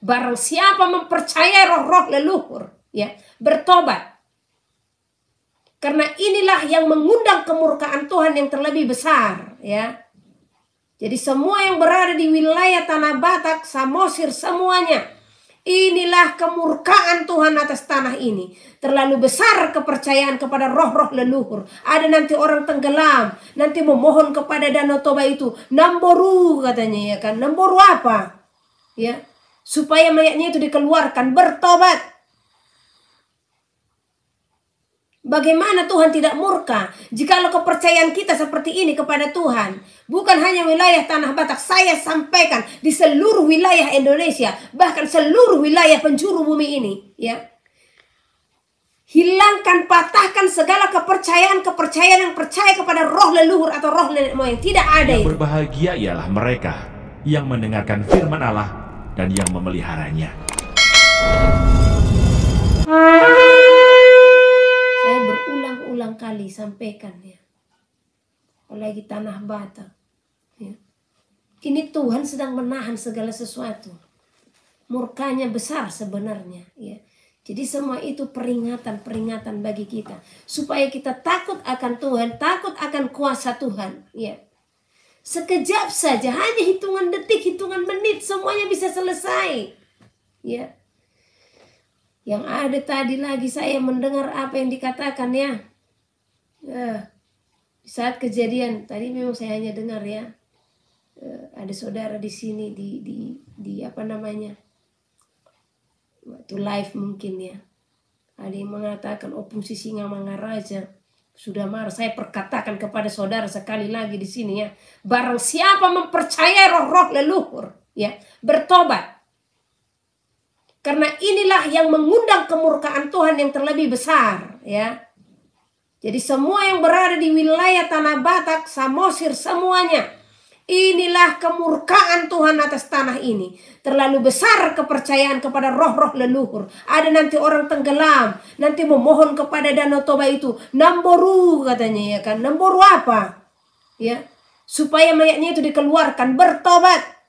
Barang siapa mempercayai roh-roh leluhur, ya, bertobat. Karena inilah yang mengundang kemurkaan Tuhan yang terlebih besar, ya. Jadi semua yang berada di wilayah Tanah Batak, Samosir, semuanya, inilah kemurkaan Tuhan atas tanah ini. Terlalu besar kepercayaan kepada roh-roh leluhur. Ada nanti orang tenggelam, nanti memohon kepada Danau Toba itu, namboru katanya, ya kan. Namboru apa? Ya, supaya mayatnya itu dikeluarkan, bertobat. Bagaimana Tuhan tidak murka jikalau kepercayaan kita seperti ini kepada Tuhan? Bukan hanya wilayah Tanah Batak, saya sampaikan di seluruh wilayah Indonesia, bahkan seluruh wilayah penjuru bumi ini, ya. Hilangkan, patahkan segala kepercayaan yang percaya kepada roh leluhur atau roh nenek moyang. Tidak ada yang berbahagia ialah mereka yang mendengarkan firman Allah dan yang memeliharanya. Saya berulang-ulang kali sampaikan, ya. Apalagi Tanah Batak, ya. Ini Tuhan sedang menahan segala sesuatu. Murkanya besar sebenarnya, ya. Jadi semua itu peringatan bagi kita, supaya kita takut akan Tuhan, takut akan kuasa Tuhan, ya. Sekejap saja, hanya hitungan detik, hitungan menit, semuanya bisa selesai, ya. Yang ada tadi lagi saya mendengar apa yang dikatakan, ya. Di saat kejadian tadi memang saya hanya dengar, ya. Ada saudara di sini di apa namanya, waktu live mungkin, ya. Ada yang mengatakan Opung Sisingamangaraja sudah marah. Saya perkatakan kepada saudara sekali lagi di sini, ya. Barang siapa mempercayai roh-roh leluhur, ya, bertobat. Karena inilah yang mengundang kemurkaan Tuhan yang terlebih besar, ya. Jadi semua yang berada di wilayah Tanah Batak, Samosir, semuanya, inilah kemurkaan Tuhan atas tanah ini. Terlalu besar kepercayaan kepada roh-roh leluhur. Ada nanti orang tenggelam, nanti memohon kepada Danau Toba itu, namboru katanya, ya kan. Namboru apa? Ya, supaya mayatnya itu dikeluarkan, bertobat.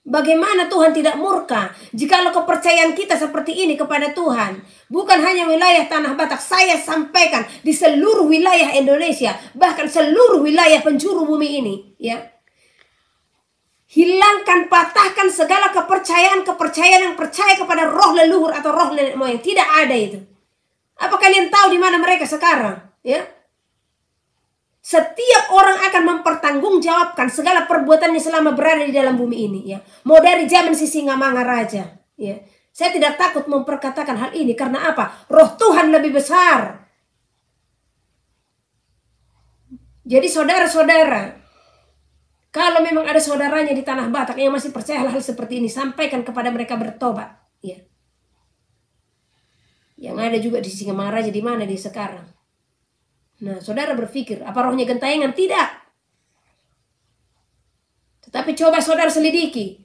Bagaimana Tuhan tidak murka jikalau kepercayaan kita seperti ini kepada Tuhan? Bukan hanya wilayah Tanah Batak, saya sampaikan di seluruh wilayah Indonesia, bahkan seluruh wilayah penjuru bumi ini, ya. Hilangkan, patahkan segala kepercayaan yang percaya kepada roh leluhur atau roh nenek moyang. Tidak ada itu. Apa kalian tahu di mana mereka sekarang? Ya. Setiap orang akan mempertanggungjawabkan segala perbuatannya selama berada di dalam bumi ini, ya. Mau dari zaman Sisingamangaraja, ya. Saya tidak takut memperkatakan hal ini karena apa? Roh Tuhan lebih besar. Jadi saudara-saudara, kalau memang ada saudaranya di Tanah Batak yang masih percaya hal seperti ini, sampaikan kepada mereka bertobat, ya. Yang ada juga di Sisingamangaraja, di mana dia sekarang? Nah, saudara berpikir, apa rohnya gentayangan? Tidak. Tetapi coba saudara selidiki.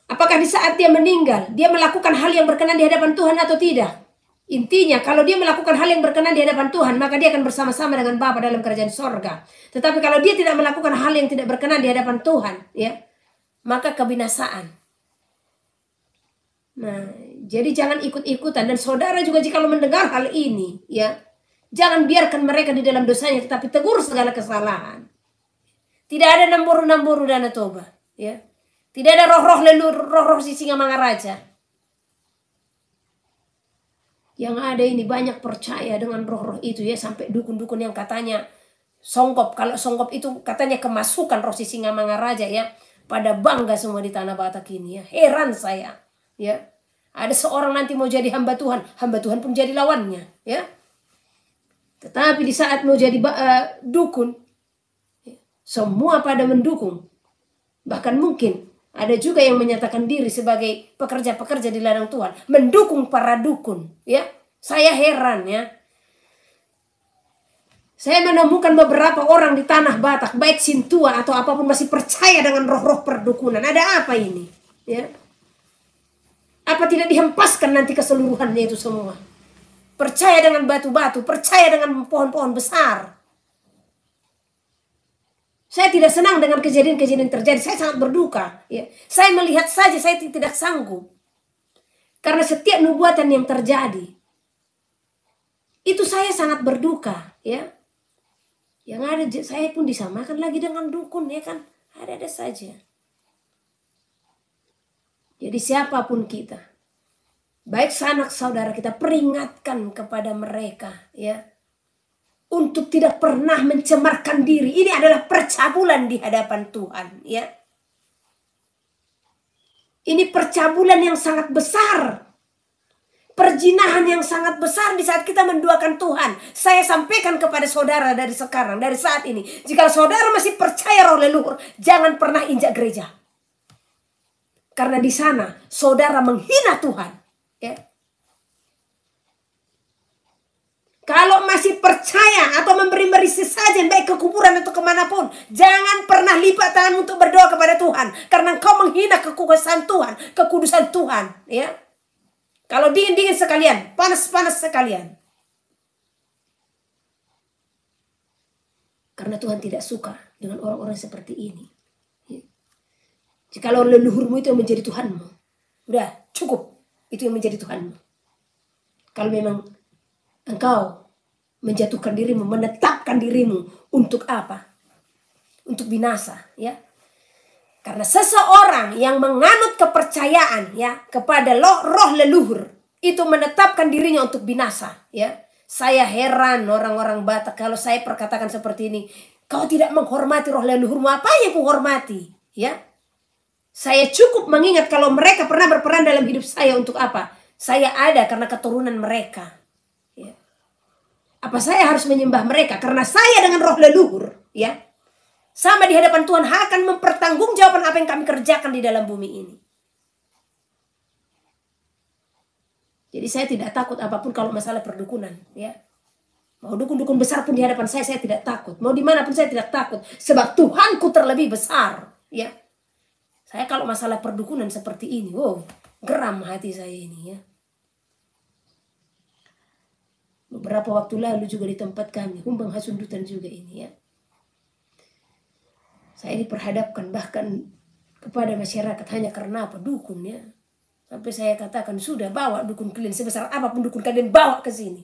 Apakah di saat dia meninggal, dia melakukan hal yang berkenan di hadapan Tuhan atau tidak? Intinya, kalau dia melakukan hal yang berkenan di hadapan Tuhan, maka dia akan bersama-sama dengan Bapa dalam kerajaan sorga. Tetapi kalau dia tidak melakukan hal yang tidak berkenan di hadapan Tuhan, ya, maka kebinasaan. Nah, jadi jangan ikut-ikutan. Dan saudara juga jika mendengar hal ini, ya, jangan biarkan mereka di dalam dosanya, tetapi tegur segala kesalahan. Tidak ada namboru-namboru Danau Toba, ya. Tidak ada roh-roh leluhur, roh-roh Sisingamangaraja. Yang ada ini banyak percaya dengan roh-roh itu, ya, sampai dukun-dukun yang katanya songkop. Kalau songkop itu katanya kemasukan roh Sisingamangaraja, ya. Pada bangga semua di Tanah Batak ini, ya. Heran saya, ya. Ada seorang nanti mau jadi hamba Tuhan pun jadi lawannya, ya. Tetapi di saat mau jadi dukun, semua pada mendukung. Bahkan mungkin ada juga yang menyatakan diri sebagai pekerja-pekerja di ladang Tuhan, mendukung para dukun, ya. Saya heran, ya. Saya menemukan beberapa orang di Tanah Batak, baik Sintua atau apapun, masih percaya dengan roh-roh perdukunan. Ada apa ini, ya? Apa tidak dihempaskan nanti keseluruhannya itu semua? Percaya dengan batu-batu, percaya dengan pohon-pohon besar. Saya tidak senang dengan kejadian-kejadian terjadi. Saya sangat berduka. Ya. Saya melihat saja, saya tidak sanggup. Karena setiap nubuatan yang terjadi, itu saya sangat berduka. Ya. Yang ada, saya pun disamakan lagi dengan dukun, ya kan? Ada-ada saja. Jadi siapapun kita, baik sanak saudara, kita peringatkan kepada mereka, ya, untuk tidak pernah mencemarkan diri. Ini adalah percabulan di hadapan Tuhan, ya. Ini percabulan yang sangat besar. Perjinahan yang sangat besar di saat kita menduakan Tuhan. Saya sampaikan kepada saudara dari sekarang, dari saat ini. Jika saudara masih percaya roh leluhur, jangan pernah injak gereja. Karena di sana saudara menghina Tuhan, ya. Kalau masih percaya atau memberi sesajen baik ke kuburan atau kemanapun, jangan pernah lipat tangan untuk berdoa kepada Tuhan, karena engkau menghina kekuasaan Tuhan, kekudusan Tuhan, ya. Kalau dingin-dingin sekalian, panas-panas sekalian. Karena Tuhan tidak suka dengan orang-orang seperti ini. Ya. Jikalau leluhurmu itu yang menjadi Tuhanmu, udah cukup, itu yang menjadi Tuhanmu. Kalau memang engkau menjatuhkan dirimu, menetapkan dirimu untuk apa? Untuk binasa, ya. Karena seseorang yang menganut kepercayaan, ya, kepada roh leluhur, itu menetapkan dirinya untuk binasa, ya. Saya heran orang-orang Batak kalau saya perkatakan seperti ini. Kau tidak menghormati roh leluhurmu, apa yang kuhormati, ya? Saya cukup mengingat kalau mereka pernah berperan dalam hidup saya untuk apa? Saya ada karena keturunan mereka. Ya. Apa saya harus menyembah mereka? Karena saya dengan roh leluhur, ya, sama di hadapan Tuhan akan mempertanggungjawabkan apa yang kami kerjakan di dalam bumi ini. Jadi saya tidak takut apapun kalau masalah perdukunan, ya. Mau dukun-dukun besar pun di hadapan saya tidak takut. Mau dimanapun saya tidak takut. Sebab Tuhanku terlebih besar, ya. Saya kalau masalah perdukunan seperti ini, geram hati saya ini, ya. Beberapa waktu lalu juga di tempat kami, Humbang Hasundutan juga ini, ya. Saya diperhadapkan bahkan kepada masyarakat hanya karena apa? Dukun, ya. Sampai saya katakan, sudah bawa dukun kalian, sebesar apapun dukun kalian bawa ke sini.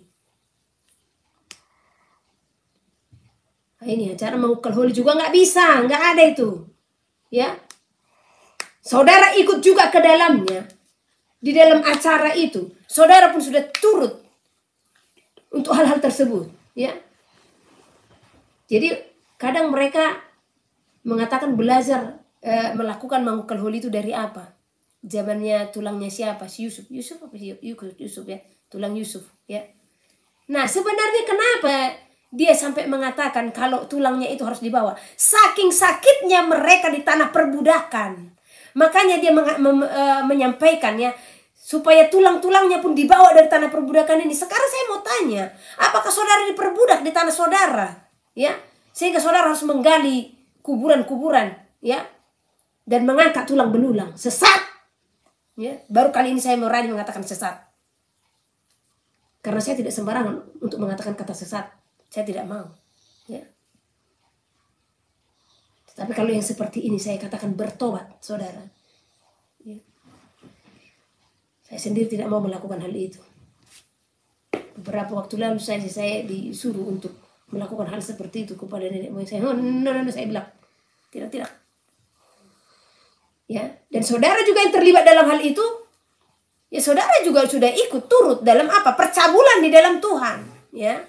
Nah, ini acara mengukal holi juga nggak bisa, nggak ada itu, ya. Saudara ikut juga ke dalamnya, di dalam acara itu, saudara pun sudah turut untuk hal-hal tersebut, ya. Jadi kadang mereka mengatakan belajar melakukan mengukal holi itu dari apa? Zamannya tulangnya siapa? Si Yusuf apa sih? Yusuf, ya, tulang Yusuf, ya. Nah, sebenarnya kenapa dia sampai mengatakan kalau tulangnya itu harus dibawa? Saking sakitnya mereka di tanah perbudakan. Makanya dia menyampaikan, ya, supaya tulang-tulangnya pun dibawa dari tanah perbudakan ini. Sekarang saya mau tanya, apakah saudara diperbudak di tanah saudara? Ya, sehingga saudara harus menggali kuburan-kuburan, ya, dan mengangkat tulang belulang. Sesat, ya. Baru kali ini saya berani mengatakan sesat. Karena saya tidak sembarangan untuk mengatakan kata sesat. Saya tidak mau, ya. Tapi kalau yang seperti ini saya katakan bertobat, saudara. Ya. Saya sendiri tidak mau melakukan hal itu. Beberapa waktu lalu saya disuruh untuk melakukan hal seperti itu kepada nenek moyang saya. No, saya bilang tidak. Ya, dan saudara juga yang terlibat dalam hal itu, ya, saudara juga sudah ikut turut dalam apa? Percabulan di dalam Tuhan, ya.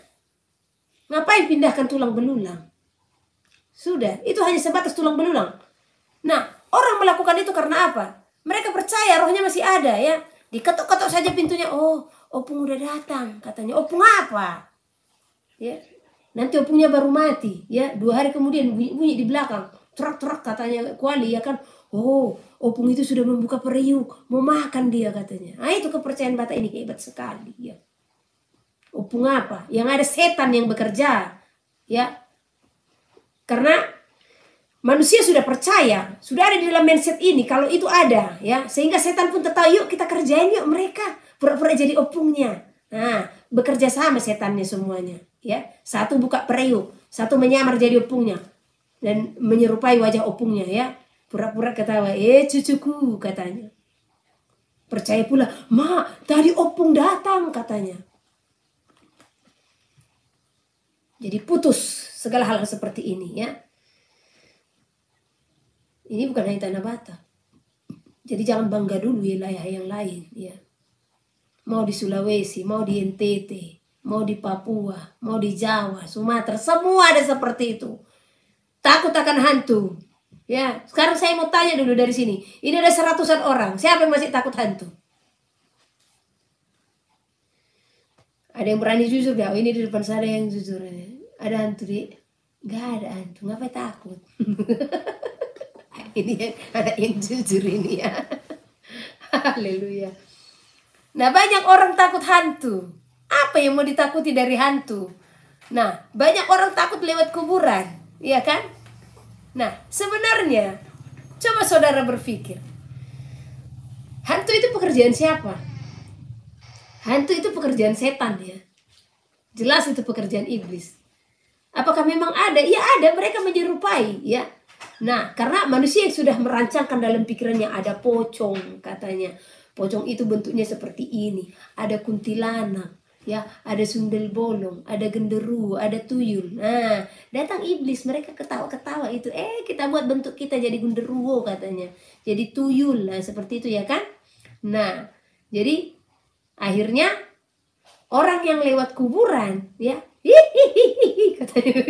Ngapain pindahkan tulang belulang? Sudah, itu hanya sebatas tulang belulang. Nah, orang melakukan itu karena apa? Mereka percaya rohnya masih ada, ya. Diketok-ketok saja pintunya. Opung udah datang, katanya. Opung apa? Ya. Nanti opungnya baru mati, ya. 2 hari kemudian bunyi di belakang. Terak-terak katanya kuali, ya kan. Opung itu sudah membuka periuk, mau makan dia katanya. Nah, itu kepercayaan Batak ini hebat sekali, ya. Opung apa? Yang ada setan yang bekerja, ya. Karena manusia sudah percaya, sudah ada di dalam mindset ini kalau itu ada, ya, sehingga setan pun tertawa, yuk kita kerjain yuk mereka, pura-pura jadi opungnya. Nah, bekerja sama setannya semuanya, ya. Satu buka periuk, satu menyamar jadi opungnya. dan menyerupai wajah opungnya ya. Pura-pura ketawa, cucuku katanya. Percaya pula, "Mak, tadi opung datang," katanya. Jadi putus segala hal seperti ini ya. Ini bukan hanya Tanah Batak. Jadi jangan bangga dulu wilayah yang lain ya. Mau di Sulawesi, mau di NTT, mau di Papua, mau di Jawa, Sumatera, semua ada seperti itu. Takut akan hantu. Ya, sekarang saya mau tanya dulu dari sini. Ini ada 100-an orang. Siapa yang masih takut hantu? Ada yang berani jujur gak? Oh, ini di depan saya yang jujur. Ada hantu di? Gak ada hantu. Ngapain takut? Ini ada yang jujur ini ya. Haleluya. Nah, banyak orang takut hantu. Apa yang mau ditakuti dari hantu? Nah, banyak orang takut lewat kuburan, iya kan? Nah, sebenarnya coba saudara berpikir. Hantu itu pekerjaan siapa? Hantu itu pekerjaan setan ya. Jelas itu pekerjaan iblis. Apakah memang ada? Ya ada, mereka menyerupai ya. Nah, karena manusia yang sudah merancangkan dalam pikirannya ada pocong katanya. Pocong itu bentuknya seperti ini. Ada kuntilanak, ya, ada sundel bolong, ada genderuwo, ada tuyul. Nah, datang iblis, mereka ketawa-ketawa itu. Kita buat bentuk kita jadi genderuwo katanya. Jadi tuyul lah seperti itu ya kan? Nah, jadi akhirnya orang yang lewat kuburan, ya, hihihi katanya.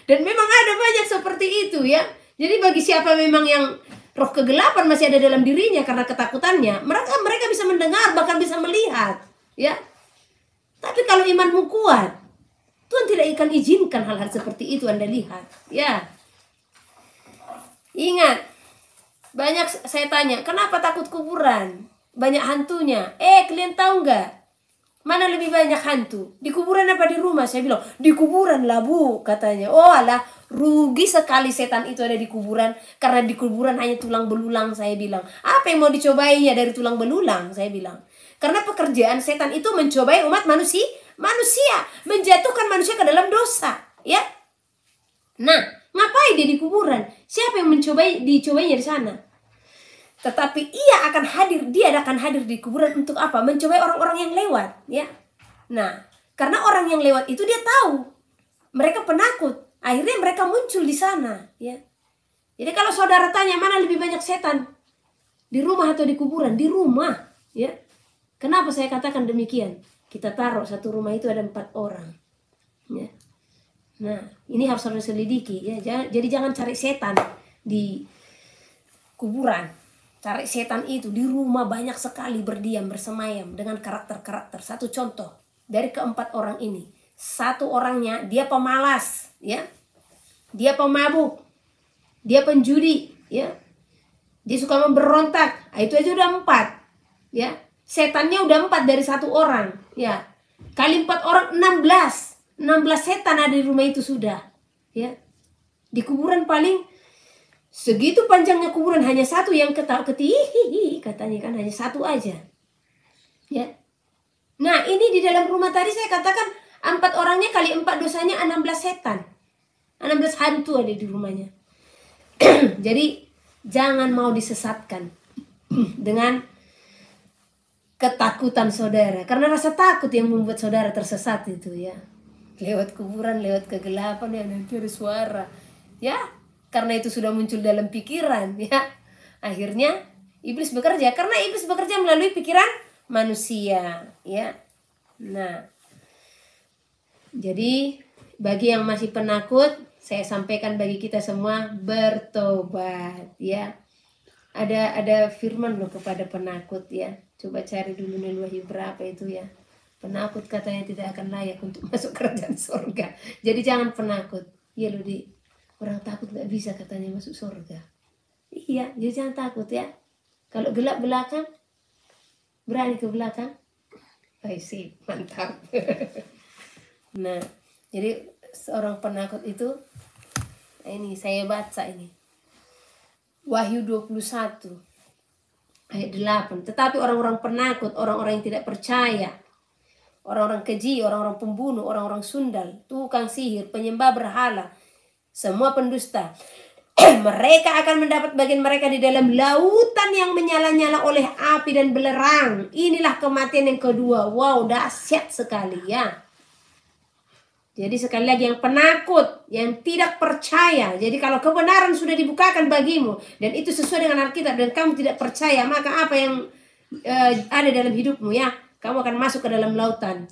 Dan memang ada banyak seperti itu ya. Jadi bagi siapa memang yang roh kegelapan masih ada dalam dirinya karena ketakutannya, mereka bisa mendengar, bahkan bisa melihat, ya. Tapi kalau imanmu kuat, Tuhan tidak akan izinkan hal-hal seperti itu Anda lihat, ya. Ingat, banyak saya tanya, kenapa takut kuburan? Banyak hantunya. Kalian tahu nggak? Mana lebih banyak hantu? Di kuburan apa di rumah? Saya bilang, di kuburan lah Bu, katanya. Oh alah, rugi sekali setan itu ada di kuburan. Karena di kuburan hanya tulang belulang, saya bilang. Apa yang mau dicobainya dari tulang belulang? Saya bilang. Karena pekerjaan setan itu mencobai umat manusia. Menjatuhkan manusia ke dalam dosa. Ya. Nah, ngapain dia di kuburan? Siapa yang dicobainya di sana? Tetapi dia akan hadir di kuburan untuk apa? Mencobai orang-orang yang lewat, ya. Nah, karena orang yang lewat itu dia tahu. Mereka penakut. Akhirnya mereka muncul di sana, ya. Jadi kalau saudara tanya mana lebih banyak setan? Di rumah atau di kuburan? Di rumah, ya. Kenapa saya katakan demikian? Kita taruh satu rumah itu ada 4 orang. Ya. Nah, ini harus selidiki, ya. Jadi jangan cari setan di kuburan. Cari setan itu di rumah banyak sekali berdiam, bersemayam dengan karakter-karakter. Satu contoh dari keempat orang ini. Satu orangnya dia pemalas, ya. Dia pemabuk. Dia penjudi, ya. Dia suka memberontak. Itu aja udah 4, ya. Setannya udah 4 dari satu orang, ya. Kali 4 orang 16 setan ada di rumah itu sudah, ya. Di kuburan paling segitu panjangnya kuburan hanya satu yang ketihi katanya kan, hanya satu aja, ya. Nah ini di dalam rumah tadi saya katakan 4 orangnya kali 4 dosanya 16 setan, 16 hantu ada di rumahnya. Jadi jangan mau disesatkan dengan ketakutan saudara, karena rasa takut yang membuat saudara tersesat itu ya. Lewat kuburan, lewat kegelapan ya, nanti ada suara, ya. Karena itu sudah muncul dalam pikiran, ya. Akhirnya iblis bekerja, karena iblis bekerja melalui pikiran manusia, ya. Nah, jadi bagi yang masih penakut, saya sampaikan bagi kita semua bertobat, ya. Ada firman loh kepada penakut, ya. Coba cari dulu nih Wahyu berapa itu ya. Penakut katanya tidak akan layak untuk masuk kerajaan surga. Jadi jangan penakut. Iya loh di. Orang takut gak bisa katanya masuk surga. Iya, jadi jangan takut ya. Kalau gelap belakang, berani ke belakang. Sip, mantap. Nah, jadi seorang penakut itu, ini saya baca ini. Wahyu 21 ayat 8. Tetapi orang-orang penakut, orang-orang yang tidak percaya, orang-orang keji, orang-orang pembunuh, orang-orang sundal, tukang sihir, penyembah berhala, semua pendusta. Mereka akan mendapat bagian mereka di dalam lautan yang menyala-nyala oleh api dan belerang. Inilah kematian yang kedua. Wow, dahsyat sekali ya. Jadi sekali lagi, yang penakut, yang tidak percaya. Jadi kalau kebenaran sudah dibukakan bagimu dan itu sesuai dengan Alkitab dan kamu tidak percaya, maka apa yang ada dalam hidupmu ya, kamu akan masuk ke dalam lautan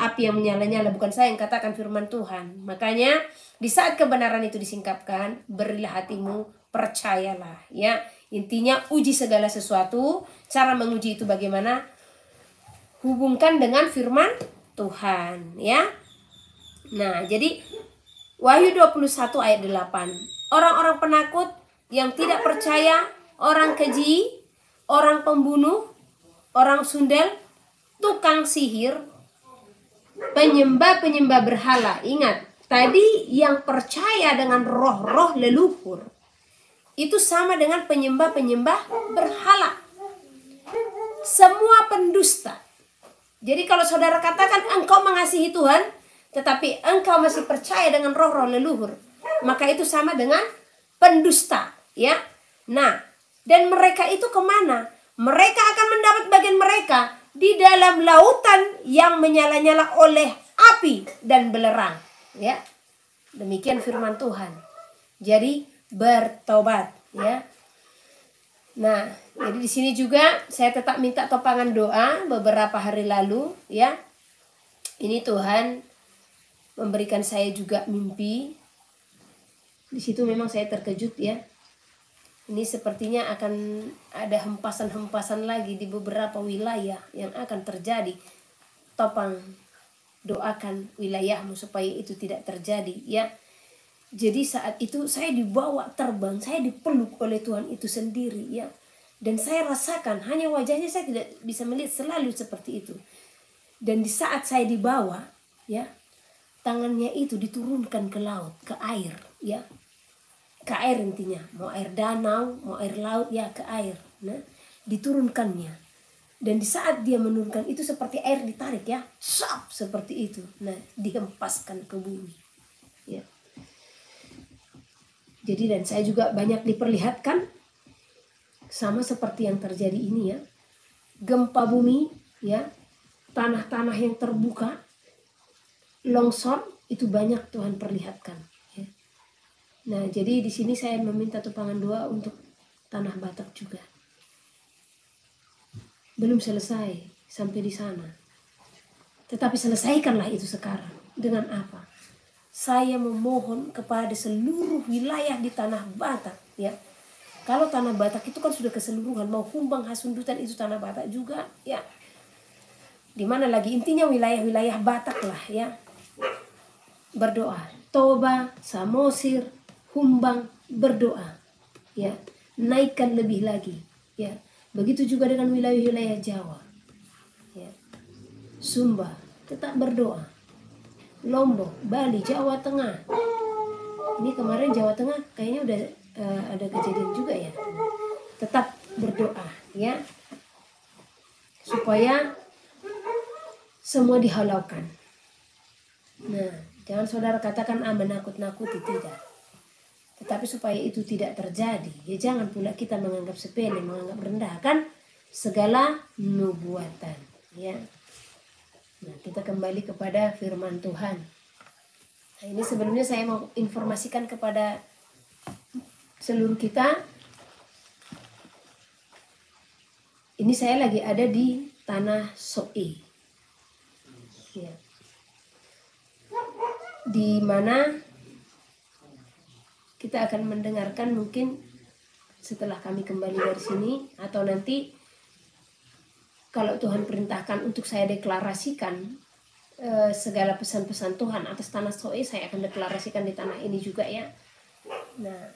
api yang menyala-nyala. Bukan saya yang katakan, firman Tuhan. Makanya di saat kebenaran itu disingkapkan, berilah hatimu, percayalah ya. Intinya uji segala sesuatu. Cara menguji itu bagaimana? Hubungkan dengan firman Tuhan ya. Nah, jadi Wahyu 21 ayat 8. Orang-orang penakut, yang tidak percaya, orang keji, orang pembunuh, orang sundel, tukang sihir, penyembah-penyembah berhala. Ingat, tadi yang percaya dengan roh-roh leluhur itu sama dengan penyembah-penyembah berhala. Semua pendusta. Jadi kalau saudara katakan engkau mengasihi Tuhan, tetapi engkau masih percaya dengan roh-roh leluhur, maka itu sama dengan pendusta ya. Nah, dan mereka itu kemana? Mereka akan mendapat bagian mereka di dalam lautan yang menyala-nyala oleh api dan belerang ya. Demikian firman Tuhan. Jadi bertobat ya. Nah, jadi di sini juga saya tetap minta topangan doa beberapa hari lalu ya. Ini Tuhan memberikan saya juga mimpi. Di situ memang saya terkejut ya. Ini sepertinya akan ada hempasan-hempasan lagi di beberapa wilayah yang akan terjadi. Topang doakan wilayahmu supaya itu tidak terjadi ya. Jadi saat itu saya dibawa terbang, saya dipeluk oleh Tuhan itu sendiri ya. Dan saya rasakan, hanya wajahnya saya tidak bisa melihat, selalu seperti itu. Dan di saat saya dibawa ya, tangannya itu diturunkan ke laut, ke air ya. Ke air intinya, mau air danau, mau air laut ya, ke air. Nah, diturunkannya. Dan di saat dia menurunkan itu seperti air ditarik ya, sap, seperti itu. Nah, dihempaskan ke bumi ya. Jadi dan saya juga banyak diperlihatkan sama seperti yang terjadi ini ya. Gempa bumi ya, tanah-tanah yang terbuka, longsor, itu banyak Tuhan perlihatkan ya. Nah, jadi di sini saya meminta topangan doa untuk tanah Batak juga. Belum selesai sampai di sana. Tetapi selesaikanlah itu sekarang. Dengan apa? Saya memohon kepada seluruh wilayah di tanah Batak ya. Kalau tanah Batak itu kan sudah keseluruhan, mau Humbang, Hasundutan itu tanah Batak juga ya. Dimana lagi, intinya wilayah-wilayah Batak lah ya. Berdoa, Toba, Samosir, Humbang, berdoa ya. Naikkan lebih lagi ya. Begitu juga dengan wilayah-wilayah Jawa ya. Sumba, tetap berdoa. Lombok, Bali, Jawa Tengah. Ini kemarin Jawa Tengah kayaknya udah ada kejadian juga ya. Tetap berdoa ya, supaya semua dihalaukan. Nah, jangan saudara katakan menakut-nakuti, tidak. Tetapi supaya itu tidak terjadi, ya jangan pula kita menganggap sepele, menganggap rendah kan segala nubuatan ya. Nah, kita kembali kepada firman Tuhan. Nah, ini sebelumnya saya mau informasikan kepada seluruh kita. Ini saya lagi ada di tanah Soe. Ya. Di mana kita akan mendengarkan mungkin setelah kami kembali dari sini, atau nanti kalau Tuhan perintahkan untuk saya deklarasikan segala pesan-pesan Tuhan atas tanah Soe, saya akan deklarasikan di tanah ini juga ya. Nah,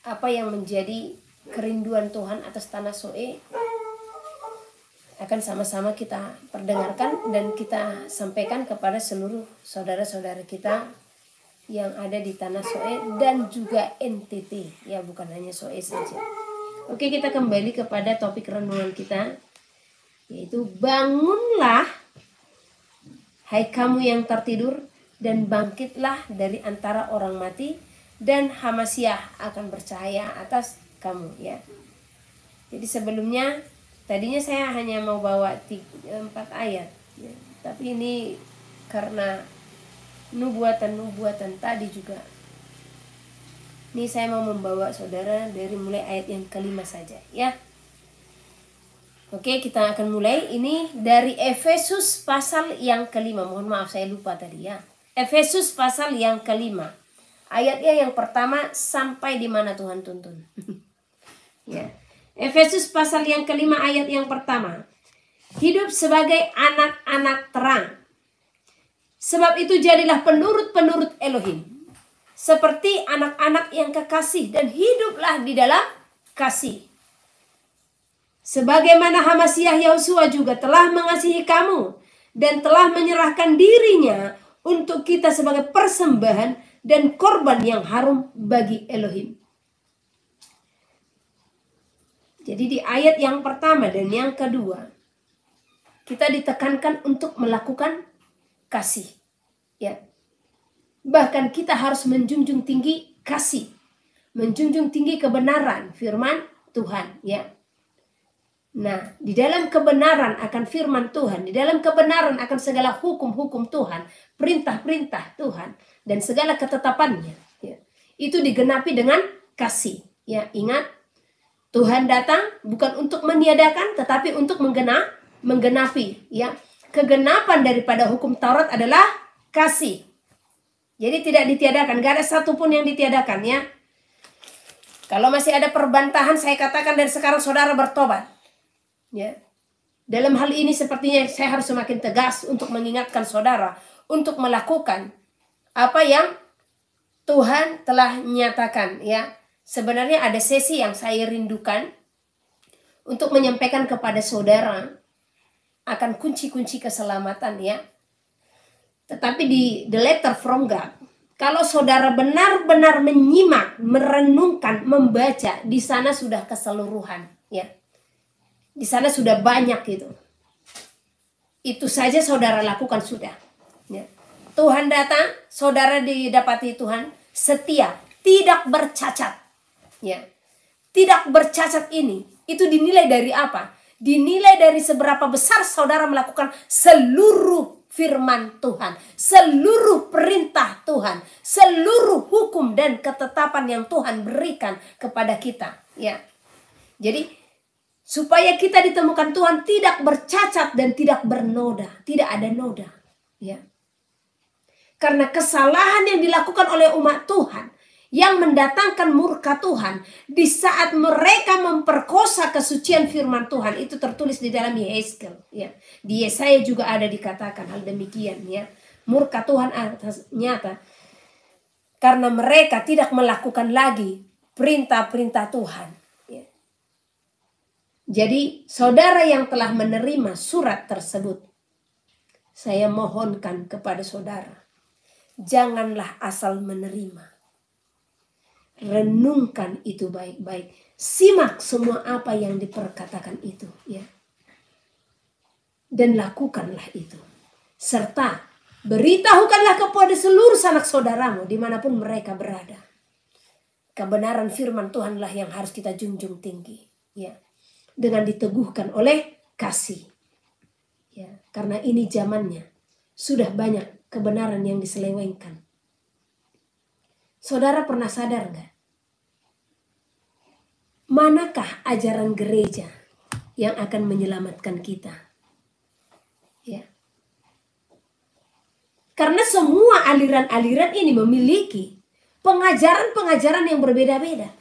apa yang menjadi kerinduan Tuhan atas tanah Soe akan sama-sama kita perdengarkan dan kita sampaikan kepada seluruh saudara-saudara kita yang ada di tanah Soe dan juga NTT ya, bukan hanya Soe saja. Oke, kita kembali kepada topik renungan kita, yaitu bangunlah hai kamu yang tertidur, dan bangkitlah dari antara orang mati, dan Hamasiah akan bercahaya atas kamu, ya. Jadi sebelumnya tadinya saya hanya mau bawa 4 ayat, ya. Tapi ini karena nubuatan tadi juga, ini saya mau membawa saudara dari mulai ayat yang kelima saja, ya. Oke, kita akan mulai ini dari Efesus pasal yang kelima. Mohon maaf saya lupa tadi, ya. Efesus pasal yang kelima, ayatnya yang pertama sampai di mana Tuhan tuntun. Ya. Efesus pasal yang kelima ayat yang pertama. Hidup sebagai anak-anak terang. Sebab itu jadilah penurut-penurut Elohim, seperti anak-anak yang kekasih, dan hiduplah di dalam kasih. Sebagaimana Hamasiah Yahusua juga telah mengasihi kamu dan telah menyerahkan dirinya untuk kita sebagai persembahan dan korban yang harum bagi Elohim. Jadi di ayat yang pertama dan yang kedua, kita ditekankan untuk melakukan kasih, ya. Bahkan kita harus menjunjung tinggi kasih, menjunjung tinggi kebenaran firman Tuhan, ya. Nah, di dalam kebenaran akan firman Tuhan, di dalam kebenaran akan segala hukum-hukum Tuhan, perintah-perintah Tuhan, dan segala ketetapannya, ya, itu digenapi dengan kasih, ya. Ingat, Tuhan datang bukan untuk meniadakan, tetapi untuk menggenapi, ya. Kegenapan daripada hukum Taurat adalah kasih. Jadi tidak ditiadakan, gak ada satupun yang ditiadakan, ya. Kalau masih ada perbantahan, saya katakan dari sekarang saudara bertobat, ya. Dalam hal ini sepertinya saya harus semakin tegas untuk mengingatkan saudara untuk melakukan apa yang Tuhan telah nyatakan, ya. Sebenarnya ada sesi yang saya rindukan untuk menyampaikan kepada saudara akan kunci-kunci keselamatan, ya. Tetapi di The Letter from God, kalau saudara benar-benar menyimak, merenungkan, membaca, di sana sudah keseluruhan, ya. Di sana sudah banyak gitu. Itu saja saudara lakukan sudah, ya. Tuhan datang, saudara didapati Tuhan setia, tidak bercacat. Ya, tidak bercacat ini, itu dinilai dari apa? Dinilai dari seberapa besar saudara melakukan seluruh firman Tuhan, seluruh perintah Tuhan, seluruh hukum dan ketetapan yang Tuhan berikan kepada kita, ya. Jadi supaya kita ditemukan Tuhan tidak bercacat dan tidak bernoda, tidak ada noda, ya. Karena kesalahan yang dilakukan oleh umat Tuhan yang mendatangkan murka Tuhan di saat mereka memperkosa kesucian firman Tuhan, itu tertulis di dalam Yehezkel, ya. Di Yesaya juga ada dikatakan hal demikian, ya. Murka Tuhan atas nyata karena mereka tidak melakukan lagi perintah-perintah Tuhan, ya. Jadi saudara yang telah menerima surat tersebut, saya mohonkan kepada saudara, janganlah asal menerima. Renungkan itu baik-baik. Simak semua apa yang diperkatakan itu, ya. Dan lakukanlah itu. Serta beritahukanlah kepada seluruh sanak saudaramu dimanapun mereka berada. Kebenaran firman Tuhanlah yang harus kita junjung tinggi, ya. Dengan diteguhkan oleh kasih, ya. Karena ini zamannya sudah banyak kebenaran yang diselewengkan. Saudara pernah sadar gak? Manakah ajaran gereja yang akan menyelamatkan kita? Ya. Karena semua aliran-aliran ini memiliki pengajaran-pengajaran yang berbeda-beda.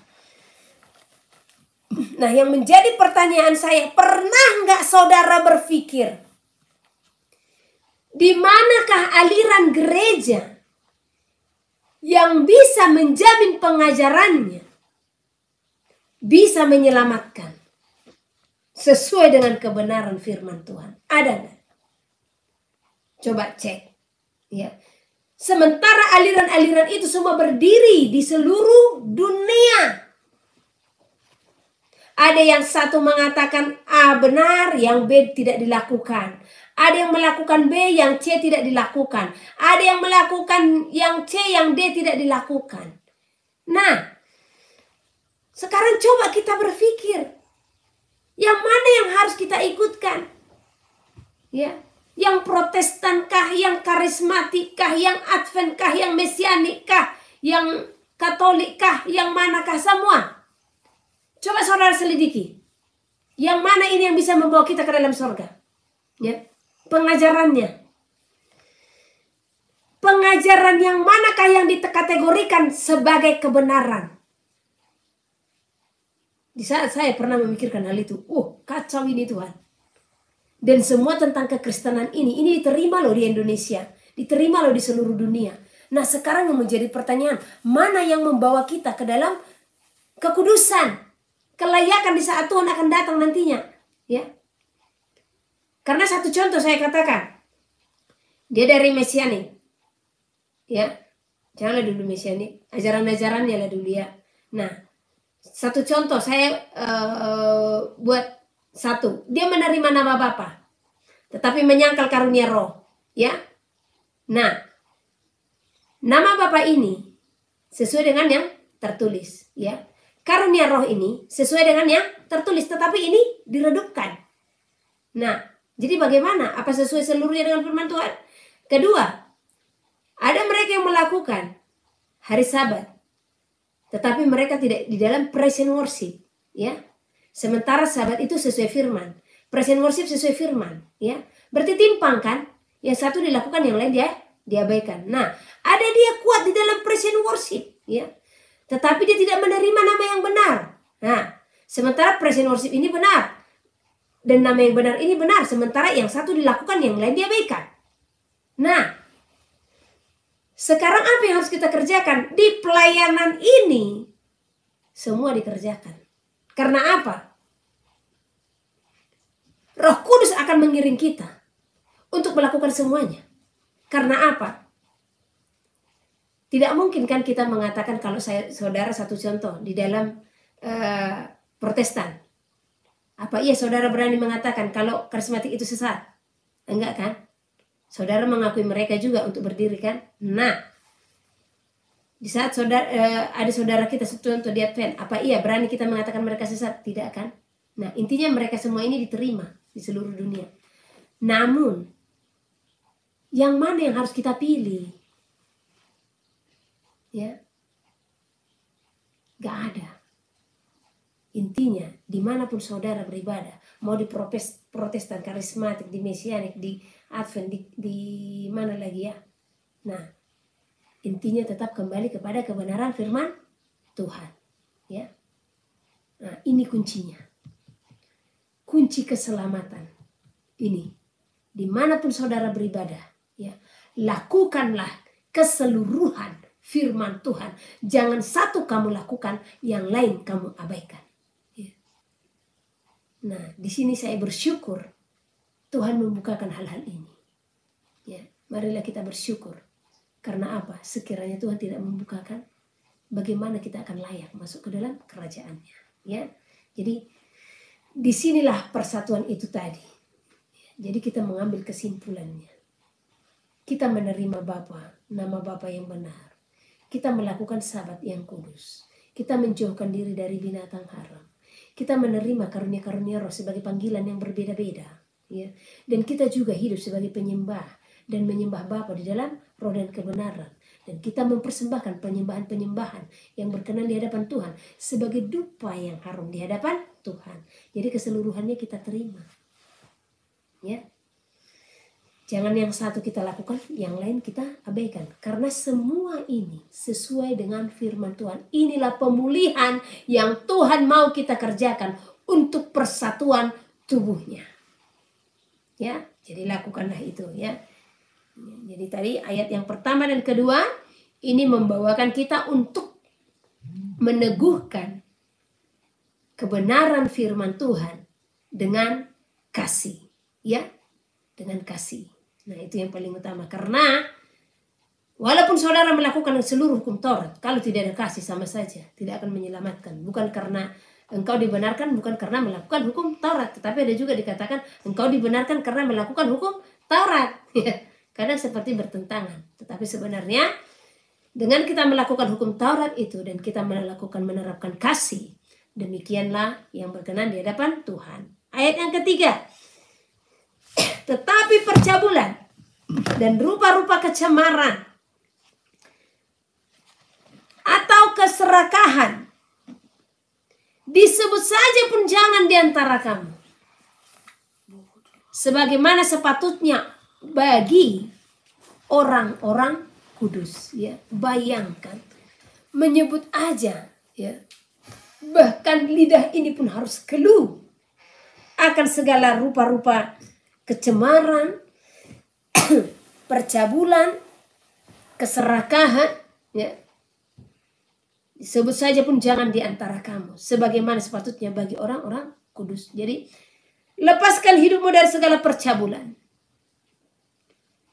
Nah, yang menjadi pertanyaan saya, pernah gak saudara berpikir, di manakah aliran gereja yang bisa menjamin pengajarannya bisa menyelamatkan sesuai dengan kebenaran firman Tuhan? Ada nggak? Coba cek, ya. Sementara aliran-aliran itu semua berdiri di seluruh dunia. Ada yang satu mengatakan A benar, yang B tidak dilakukan. Ada yang melakukan B yang C tidak dilakukan. Ada yang melakukan yang C yang D tidak dilakukan. Nah, sekarang coba kita berpikir, yang mana yang harus kita ikutkan? Ya, yang Protestan kah, yang karismatik kah, yang Advent kah, yang Mesianik kah, yang Katolik kah, yang manakah semua? Coba saudara selidiki. Yang mana ini yang bisa membawa kita ke dalam surga? Ya, pengajarannya. Pengajaran yang manakah yang dikategorikan sebagai kebenaran? Di saat saya pernah memikirkan hal itu, kacau ini Tuhan. Dan semua tentang kekristenan ini diterima loh di Indonesia, diterima loh di seluruh dunia. Nah, sekarang yang menjadi pertanyaan, mana yang membawa kita ke dalam kekudusan, kelayakan di saat Tuhan akan datang nantinya, ya? Karena satu contoh saya katakan, dia dari Mesianik, ya, janganlah dulu Mesianik, ajaran-ajarannya lah dulu ya. Nah, satu contoh saya buat satu, dia menerima nama Bapa, tetapi menyangkal karunia Roh, ya. Nah, nama Bapa ini sesuai dengan yang tertulis, ya. Karunia Roh ini sesuai dengan yang tertulis, tetapi ini diredupkan. Nah, jadi bagaimana? Apa sesuai seluruhnya dengan firman Tuhan? Kedua, ada mereka yang melakukan hari Sabat, tetapi mereka tidak di dalam praise and worship, ya. Sementara Sabat itu sesuai firman, praise and worship sesuai firman, ya. Berarti timpang kan? Yang satu dilakukan, yang lain dia diabaikan. Nah, ada dia kuat di dalam praise and worship, ya. Tetapi dia tidak menerima nama yang benar. Nah, sementara praise and worship ini benar dan nama yang benar ini benar, sementara yang satu dilakukan, yang lain diabaikan. Nah, sekarang apa yang harus kita kerjakan? Di pelayanan ini semua dikerjakan. Karena apa? Roh Kudus akan mengiring kita untuk melakukan semuanya. Karena apa? Tidak mungkin kan kita mengatakan, kalau saudara satu contoh di dalam Protestan, apa iya saudara berani mengatakan kalau karismatik itu sesat? Enggak kan? Saudara mengakui mereka juga untuk berdiri kan? Nah, di saat ada saudara kita satu contoh di Advent, apa iya berani kita mengatakan mereka sesat? Tidak kan? Nah, intinya mereka semua ini diterima di seluruh dunia. Namun, yang mana yang harus kita pilih? Ya, gak ada. Intinya, dimanapun saudara beribadah, mau di Protestan, karismatik, di Mesianik, di Advent, di mana lagi ya. Nah, intinya tetap kembali kepada kebenaran firman Tuhan, ya. Nah, ini kuncinya, kunci keselamatan ini. Dimanapun saudara beribadah, ya, lakukanlah keseluruhan firman Tuhan. Jangan satu kamu lakukan, yang lain kamu abaikan. Ya. Nah, di sini saya bersyukur Tuhan membukakan hal-hal ini. Ya, marilah kita bersyukur. Karena apa? Sekiranya Tuhan tidak membukakan, bagaimana kita akan layak masuk ke dalam kerajaannya. Ya, jadi disinilah persatuan itu tadi. Jadi kita mengambil kesimpulannya. Kita menerima Bapa, nama Bapa yang benar. Kita melakukan Sabat yang kudus. Kita menjauhkan diri dari binatang haram. Kita menerima karunia-karunia Roh sebagai panggilan yang berbeda-beda. Ya. Dan kita juga hidup sebagai penyembah dan menyembah Bapa di dalam roh dan kebenaran. Dan kita mempersembahkan penyembahan-penyembahan yang berkenan di hadapan Tuhan sebagai dupa yang harum di hadapan Tuhan. Jadi keseluruhannya kita terima. Ya. Jangan yang satu kita lakukan, yang lain kita abaikan. Karena semua ini sesuai dengan firman Tuhan. Inilah pemulihan yang Tuhan mau kita kerjakan untuk persatuan tubuhnya. Ya, jadi lakukanlah itu ya. Jadi tadi ayat yang pertama dan kedua ini membawakan kita untuk meneguhkan kebenaran firman Tuhan dengan kasih, ya, dengan kasih. Nah, itu yang paling utama. Karena walaupun saudara melakukan seluruh hukum Taurat, kalau tidak ada kasih sama saja tidak akan menyelamatkan. Bukan karena engkau dibenarkan bukan karena melakukan hukum Taurat, tetapi ada juga dikatakan engkau dibenarkan karena melakukan hukum Taurat. Kadang seperti bertentangan, tetapi sebenarnya dengan kita melakukan hukum Taurat itu dan kita menerapkan kasih, demikianlah yang berkenan di hadapan Tuhan. Ayat yang ketiga, tetapi percabulan dan rupa-rupa kecemaran atau keserakahan disebut saja pun jangan di antara kamu, sebagaimana sepatutnya bagi orang-orang kudus. Ya, bayangkan, menyebut aja, ya, bahkan lidah ini pun harus keluh akan segala rupa-rupa kecemaran, percabulan, keserakahan, ya. Disebut saja pun jangan di antara kamu, sebagaimana sepatutnya bagi orang-orang kudus. Jadi lepaskan hidupmu dari segala percabulan.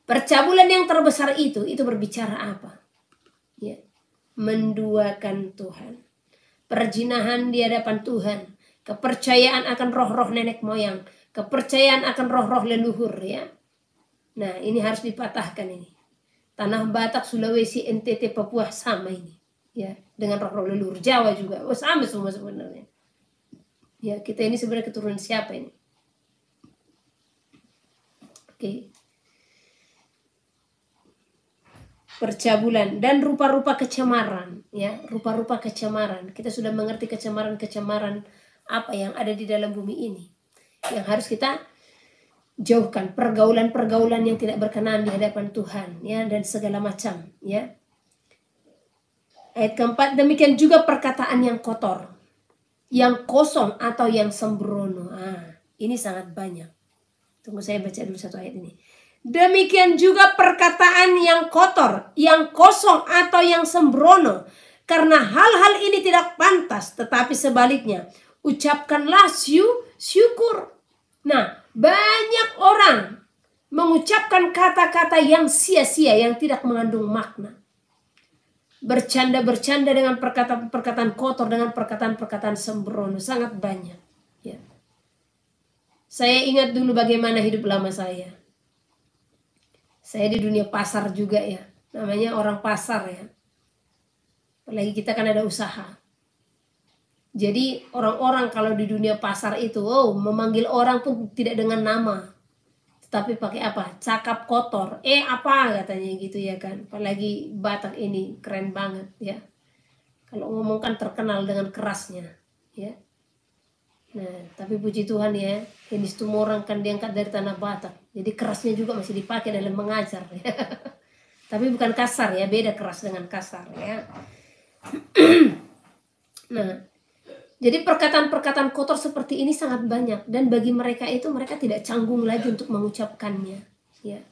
Percabulan yang terbesar itu berbicara apa? Ya, menduakan Tuhan, perzinahan di hadapan Tuhan, kepercayaan akan roh-roh nenek moyang, kepercayaan akan roh-roh leluhur, ya. Nah, ini harus dipatahkan ini. Tanah Batak, Sulawesi, NTT, Papua sama ini. Ya, dengan roh-roh leluhur, Jawa juga. Oh, sama semua sebenarnya. Ya, kita ini sebenarnya keturunan siapa ini? Oke. Percabulan dan rupa-rupa kecemaran, ya, rupa-rupa kecemaran. Kita sudah mengerti kecemaran-kecemaran apa yang ada di dalam bumi ini, yang harus kita jauhkan. Pergaulan-pergaulan yang tidak berkenan di hadapan Tuhan, ya, dan segala macam, ya. Ayat keempat, demikian juga perkataan yang kotor, yang kosong atau yang sembrono. Ini sangat banyak. Tunggu saya baca dulu satu ayat ini. Demikian juga perkataan yang kotor, yang kosong atau yang sembrono, karena hal-hal ini tidak pantas, tetapi sebaliknya ucapkanlah syukur. Nah, banyak orang mengucapkan kata-kata yang sia-sia, yang tidak mengandung makna. Bercanda-bercanda dengan perkataan-perkataan kotor, dengan perkataan-perkataan sembrono, sangat banyak, ya. Saya ingat dulu bagaimana hidup lama saya. Saya di dunia pasar juga, ya. Namanya orang pasar, ya. Apalagi kita kan ada usaha. Jadi orang-orang kalau di dunia pasar itu, memanggil orang pun tidak dengan nama, tapi pakai apa? Cakap kotor. Apa katanya gitu, ya kan. Apalagi Batak ini keren banget, ya. Kalau ngomong kan terkenal dengan kerasnya, ya. Nah, tapi puji Tuhan, ya, Henis Tumorang kan diangkat dari tanah Batak. Jadi kerasnya juga masih dipakai dalam mengajar, ya. Tapi bukan kasar, ya, beda keras dengan kasar, ya. Nah, jadi perkataan-perkataan kotor seperti ini sangat banyak, dan bagi mereka itu, mereka tidak canggung lagi untuk mengucapkannya, ya.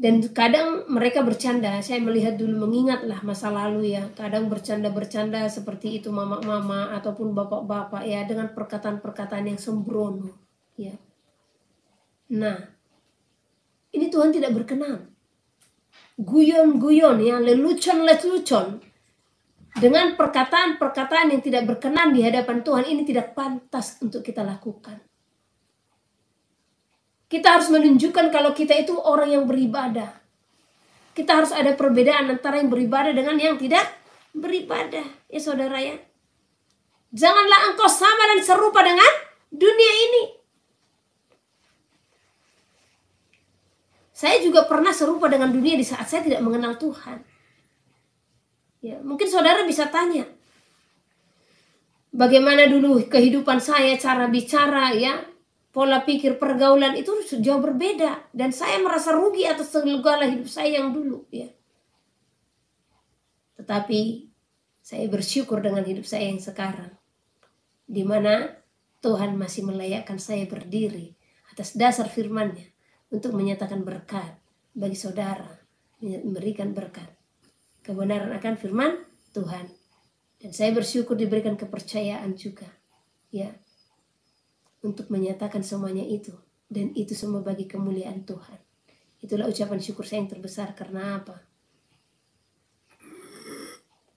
Dan kadang mereka bercanda, saya melihat dulu, mengingatlah masa lalu, ya. Kadang bercanda-bercanda seperti itu mama-mama ataupun bapak-bapak, ya, dengan perkataan-perkataan yang sembrono, ya. Nah, ini Tuhan tidak berkenan. Guyon-guyon, ya, lelucon-lelucon dengan perkataan-perkataan yang tidak berkenan di hadapan Tuhan, ini tidak pantas untuk kita lakukan. Kita harus menunjukkan kalau kita itu orang yang beribadah. Kita harus ada perbedaan antara yang beribadah dengan yang tidak beribadah, ya saudara, ya. Janganlah engkau sama dan serupa dengan dunia ini. Saya juga pernah serupa dengan dunia di saat saya tidak mengenal Tuhan. Ya, mungkin saudara bisa tanya, bagaimana dulu kehidupan saya, cara bicara, ya, pola pikir, pergaulan itu jauh berbeda, dan saya merasa rugi atas segala hidup saya yang dulu, ya. Tetapi saya bersyukur dengan hidup saya yang sekarang, di mana Tuhan masih melayakkan saya berdiri atas dasar firman-Nya untuk menyatakan berkat bagi saudara, memberikan berkat kebenaran akan firman Tuhan. Dan saya bersyukur diberikan kepercayaan juga, ya, untuk menyatakan semuanya itu, dan itu semua bagi kemuliaan Tuhan. Itulah ucapan syukur saya yang terbesar. Karena apa?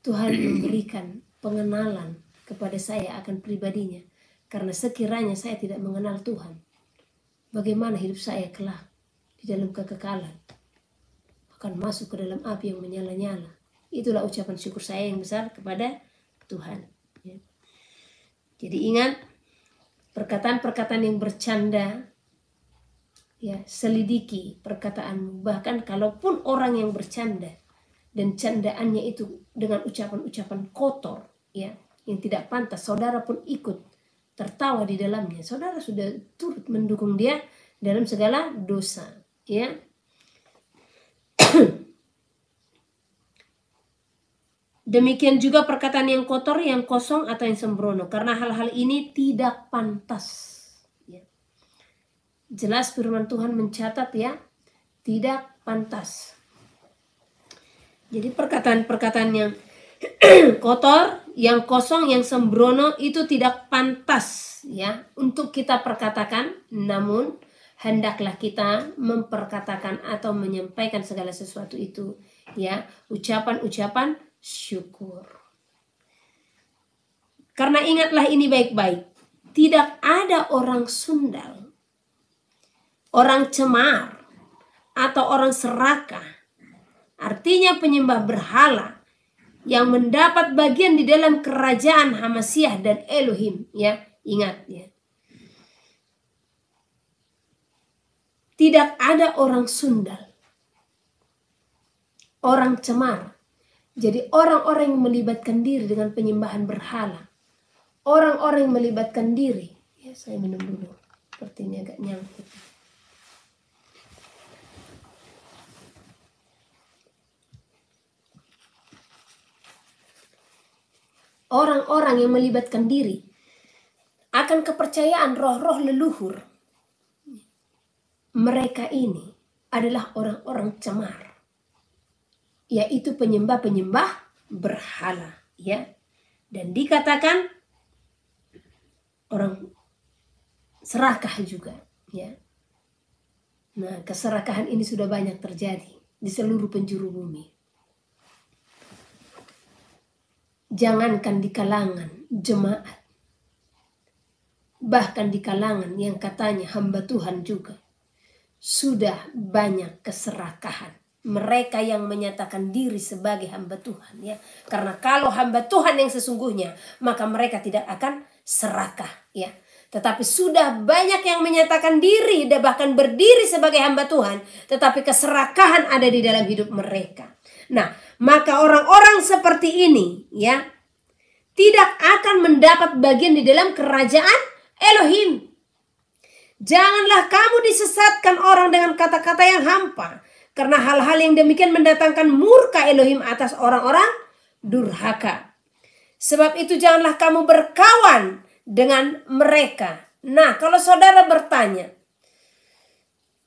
Tuhan memberikan pengenalan kepada saya akan pribadinya. Karena sekiranya saya tidak mengenal Tuhan, bagaimana hidup saya kelak di dalam kekekalan? Akan masuk ke dalam api yang menyala-nyala. Itulah ucapan syukur saya yang besar kepada Tuhan. Ya. Jadi ingat, perkataan-perkataan yang bercanda, ya, selidiki perkataanmu. Bahkan kalaupun orang yang bercanda dan candaannya itu dengan ucapan-ucapan kotor, ya, yang tidak pantas, saudara pun ikut tertawa di dalamnya, saudara sudah turut mendukung dia dalam segala dosa, ya. Demikian juga perkataan yang kotor, yang kosong atau yang sembrono, karena hal-hal ini tidak pantas. Ya. Jelas firman Tuhan mencatat, ya, tidak pantas. Jadi perkataan-perkataan yang kotor, yang kosong, yang sembrono itu tidak pantas, ya, untuk kita perkatakan. Namun hendaklah kita memperkatakan atau menyampaikan segala sesuatu itu, ya, ucapan-ucapan syukur. Karena ingatlah ini baik-baik, tidak ada orang sundal, orang cemar, atau orang serakah, artinya penyembah berhala, yang mendapat bagian di dalam kerajaan Hamasyah dan Elohim, ya. Ingat, ya. Tidak ada orang sundal, orang cemar. Jadi orang-orang yang melibatkan diri dengan penyembahan berhala, orang-orang yang melibatkan diri, ya, saya minum dulu, sepertinya agak nyangkut. Orang-orang yang melibatkan diri akan kepercayaan roh-roh leluhur, mereka ini adalah orang-orang cemar, yaitu penyembah-penyembah berhala, ya. Dan dikatakan orang serakah juga, ya. Nah, keserakahan ini sudah banyak terjadi di seluruh penjuru bumi. Jangankan di kalangan jemaat, bahkan di kalangan yang katanya hamba Tuhan juga sudah banyak keserakahan. Mereka yang menyatakan diri sebagai hamba Tuhan, ya. Karena kalau hamba Tuhan yang sesungguhnya, maka mereka tidak akan serakah, ya. Tetapi sudah banyak yang menyatakan diri dan bahkan berdiri sebagai hamba Tuhan, tetapi keserakahan ada di dalam hidup mereka. Nah, maka orang-orang seperti ini, ya, tidak akan mendapat bagian di dalam kerajaan Elohim. Janganlah kamu disesatkan orang dengan kata-kata yang hampa, karena hal-hal yang demikian mendatangkan murka Elohim atas orang-orang durhaka. Sebab itu janganlah kamu berkawan dengan mereka. Nah, kalau saudara bertanya,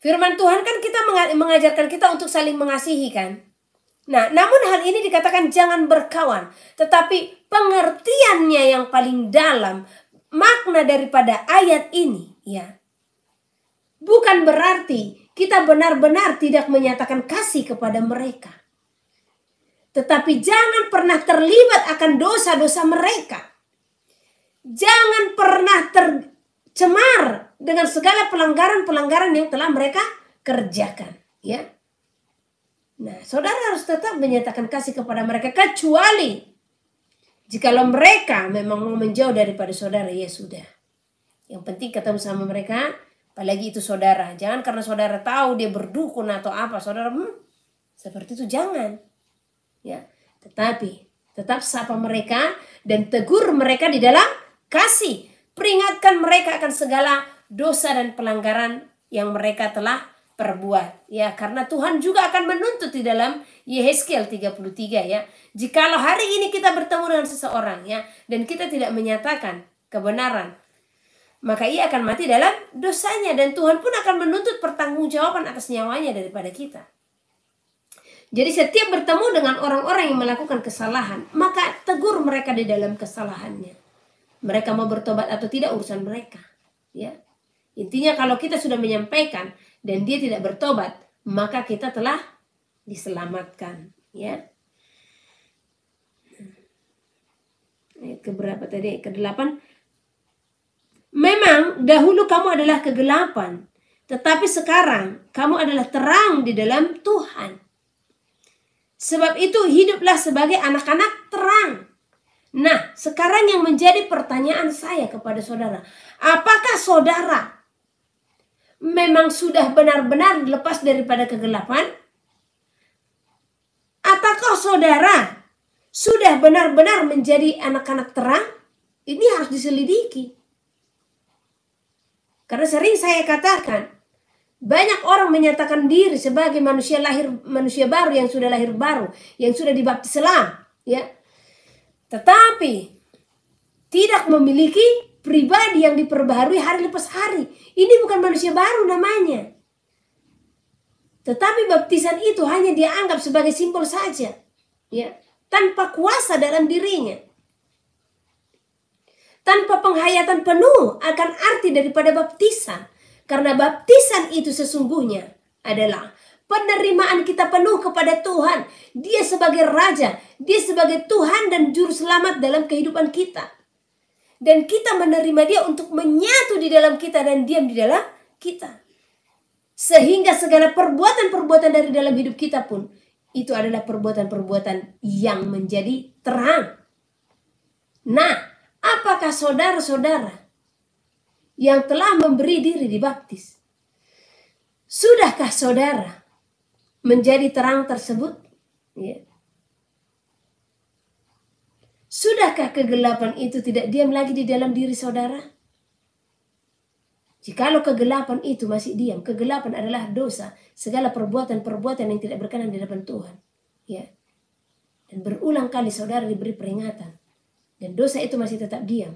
firman Tuhan kan kita mengajarkan kita untuk saling mengasihi, kan? Nah, namun hal ini dikatakan jangan berkawan, tetapi pengertiannya yang paling dalam, makna daripada ayat ini, ya, bukan berarti kita benar-benar tidak menyatakan kasih kepada mereka. Tetapi jangan pernah terlibat akan dosa-dosa mereka. Jangan pernah tercemar dengan segala pelanggaran-pelanggaran yang telah mereka kerjakan, ya. Nah, saudara harus tetap menyatakan kasih kepada mereka, kecuali jikalau mereka memang mau menjauh daripada saudara, ya sudah. Yang penting ketemu sama mereka. Apalagi itu saudara, jangan karena saudara tahu dia berdukun atau apa, saudara seperti itu jangan, ya. Tetapi tetap sapa mereka dan tegur mereka di dalam kasih, peringatkan mereka akan segala dosa dan pelanggaran yang mereka telah perbuat, ya. Karena Tuhan juga akan menuntut di dalam Yehezkiel 33, ya. Jikalau hari ini kita bertemu dengan seseorang, ya, dan kita tidak menyatakan kebenaran, maka ia akan mati dalam dosanya, dan Tuhan pun akan menuntut pertanggungjawaban atas nyawanya daripada kita. Jadi setiap bertemu dengan orang-orang yang melakukan kesalahan, maka tegur mereka di dalam kesalahannya. Mereka mau bertobat atau tidak urusan mereka, ya. Intinya kalau kita sudah menyampaikan dan dia tidak bertobat, maka kita telah diselamatkan, ya. Ayat keberapa tadi? Ayat ke-8. Memang dahulu kamu adalah kegelapan, tetapi sekarang kamu adalah terang di dalam Tuhan. Sebab itu hiduplah sebagai anak-anak terang. Nah, sekarang yang menjadi pertanyaan saya kepada saudara, apakah saudara memang sudah benar-benar lepas daripada kegelapan? Ataukah saudara sudah benar-benar menjadi anak-anak terang? Ini harus diselidiki. Karena sering saya katakan, banyak orang menyatakan diri sebagai manusia baru yang sudah lahir baru, yang sudah dibaptis Islam, ya. Tetapi tidak memiliki pribadi yang diperbaharui hari lepas hari. Ini bukan manusia baru namanya. Tetapi baptisan itu hanya dianggap sebagai simbol saja, ya, tanpa kuasa dalam dirinya, tanpa penghayatan penuh akan arti daripada baptisan. Karena baptisan itu sesungguhnya adalah penerimaan kita penuh kepada Tuhan. Dia sebagai Raja, Dia sebagai Tuhan dan Juru Selamat dalam kehidupan kita. Dan kita menerima Dia untuk menyatu di dalam kita dan diam di dalam kita. Sehingga segala perbuatan-perbuatan dari dalam hidup kita pun itu adalah perbuatan-perbuatan yang menjadi terang. Nah, apakah saudara-saudara yang telah memberi diri dibaptis, sudahkah saudara menjadi terang tersebut? Ya. Sudahkah kegelapan itu tidak diam lagi di dalam diri saudara? Jikalau kegelapan itu masih diam, kegelapan adalah dosa, segala perbuatan-perbuatan yang tidak berkenan di hadapan Tuhan. Ya. Dan berulang kali saudara diberi peringatan, dan dosa itu masih tetap diam.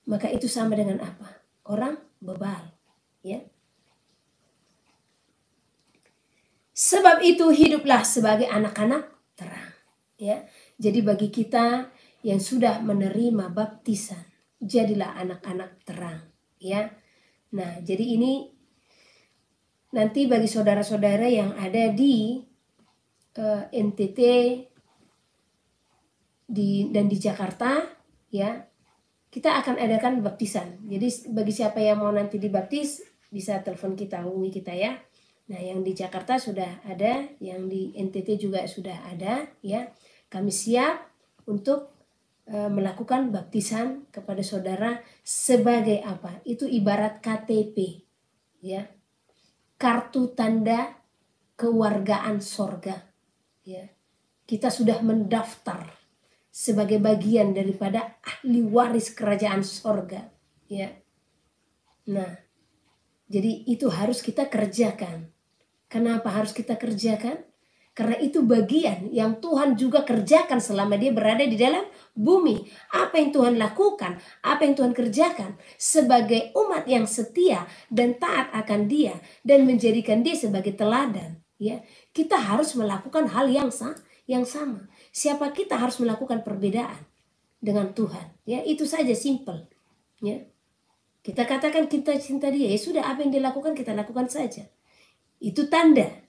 Maka itu sama dengan apa? Orang bebal. Ya. Sebab itu hiduplah sebagai anak-anak terang. Ya. Jadi bagi kita yang sudah menerima baptisan, jadilah anak-anak terang. Ya, nah jadi ini nanti bagi saudara-saudara yang ada di NTT dan di Jakarta, ya, kita akan adakan baptisan. Jadi bagi siapa yang mau nanti dibaptis bisa telepon kita, hubungi kita ya. Nah yang di Jakarta sudah ada, yang di NTT juga sudah ada, ya. Kami siap untuk melakukan baptisan kepada saudara sebagai apa? Itu ibarat KTP, ya, kartu tanda kewargaan sorga, ya. Kita sudah mendaftar sebagai bagian daripada ahli waris kerajaan sorga, ya. Nah, jadi itu harus kita kerjakan. Kenapa harus kita kerjakan? Karena itu bagian yang Tuhan juga kerjakan selama Dia berada di dalam bumi. Apa yang Tuhan lakukan, apa yang Tuhan kerjakan sebagai umat yang setia dan taat akan Dia dan menjadikan Dia sebagai teladan. Ya, kita harus melakukan hal yang sama. Siapa kita harus melakukan perbedaan dengan Tuhan. Ya, itu saja simple. Ya, kita katakan kita cinta Dia, ya sudah apa yang Dia lakukan kita lakukan saja. Itu tanda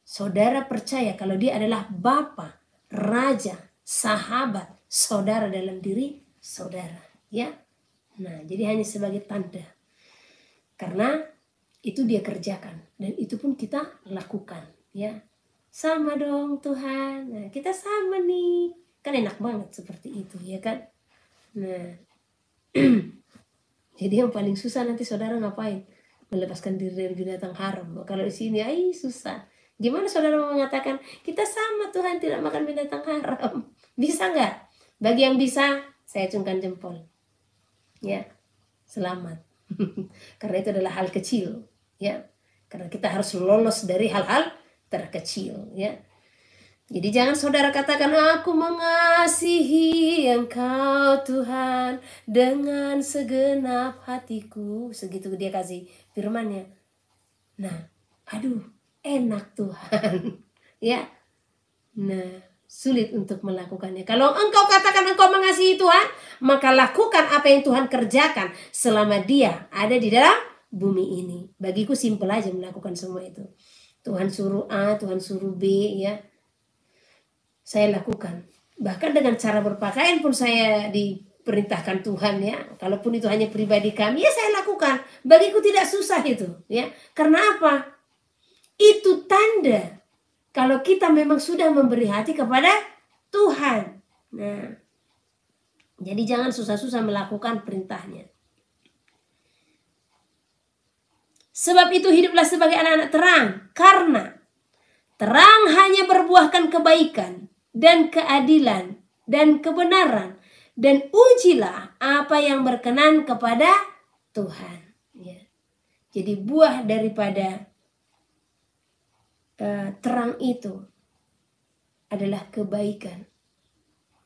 saudara percaya kalau Dia adalah Bapa, Raja, sahabat, saudara dalam diri saudara, ya. Nah, jadi hanya sebagai tanda. Karena itu Dia kerjakan dan itu pun kita lakukan, ya. Sama dong Tuhan. Nah, kita sama nih. Kan enak banget seperti itu, ya kan? Nah. Jadi yang paling susah nanti saudara ngapain? Melepaskan diri dari binatang haram. Kalau di sini susah. Gimana saudara mau mengatakan kita sama Tuhan tidak makan binatang haram? Bisa nggak? Bagi yang bisa, saya acungkan jempol. Ya, selamat. Karena itu adalah hal kecil. Ya, karena kita harus lolos dari hal-hal terkecil. Ya, jadi jangan saudara katakan aku mengasihi Engkau Tuhan dengan segenap hatiku. Segitu Dia kasih firman-Nya. Nah, aduh. Enak Tuhan, ya. Nah, sulit untuk melakukannya. Kalau engkau katakan engkau mengasihi Tuhan, maka lakukan apa yang Tuhan kerjakan selama Dia ada di dalam bumi ini. Bagiku simpel aja melakukan semua itu. Tuhan suruh A, Tuhan suruh B, ya. Saya lakukan. Bahkan dengan cara berpakaian pun saya diperintahkan Tuhan ya. Kalaupun itu hanya pribadi kami, ya saya lakukan. Bagiku tidak susah itu ya. Karena apa? Itu tanda kalau kita memang sudah memberi hati kepada Tuhan. Nah, jadi jangan susah-susah melakukan perintahnya. Sebab itu hiduplah sebagai anak-anak terang, karena terang hanya berbuahkan kebaikan dan keadilan dan kebenaran, dan ujilah apa yang berkenan kepada Tuhan. Ya. Jadi buah daripada terang itu adalah kebaikan,